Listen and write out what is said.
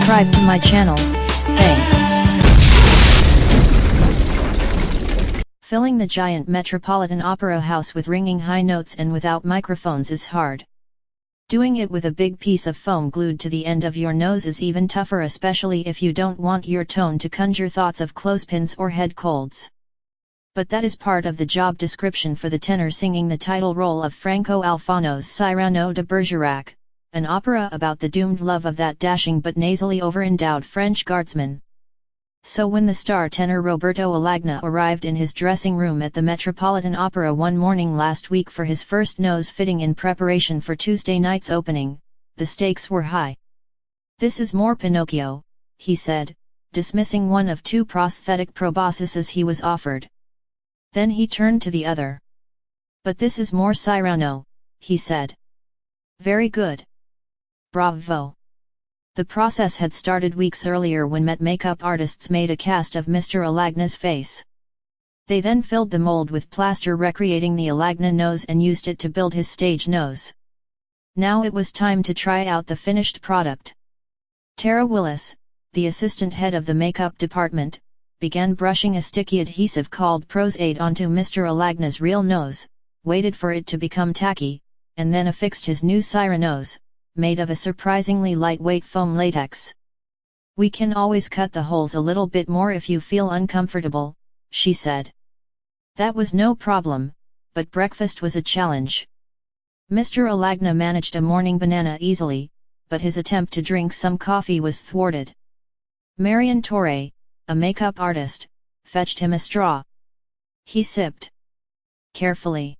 subscribe to my channel, thanks. Filling the giant Metropolitan Opera House with ringing high notes and without microphones is hard. Doing it with a big piece of foam glued to the end of your nose is even tougher, especially if you don't want your tone to conjure thoughts of clothespins or head colds. But that is part of the job description for the tenor singing the title role of Franco Alfano's Cyrano de Bergerac, an opera about the doomed love of that dashing but nasally over-endowed French Guardsman. So when the star tenor Roberto Alagna arrived in his dressing room at the Metropolitan Opera one morning last week for his first nose fitting in preparation for Tuesday night's opening, the stakes were high. "This is more Pinocchio," he said, dismissing one of two prosthetic proboscises he was offered. Then he turned to the other. "But this is more Cyrano," he said. "Very good. Bravo." The process had started weeks earlier when makeup artists made a cast of Mr. Alagna's face. They then filled the mold with plaster recreating the Alagna nose and used it to build his stage nose. Now it was time to try out the finished product. Tara Willis, the assistant head of the makeup department, began brushing a sticky adhesive called prosthetic onto Mr. Alagna's real nose, waited for it to become tacky, and then affixed his new Cyranos, made of a surprisingly lightweight foam latex. "We can always cut the holes a little bit more if you feel uncomfortable," she said. That was no problem, but breakfast was a challenge. Mr. Alagna managed a morning banana easily, but his attempt to drink some coffee was thwarted. Marion Torre, a makeup artist, fetched him a straw. He sipped carefully.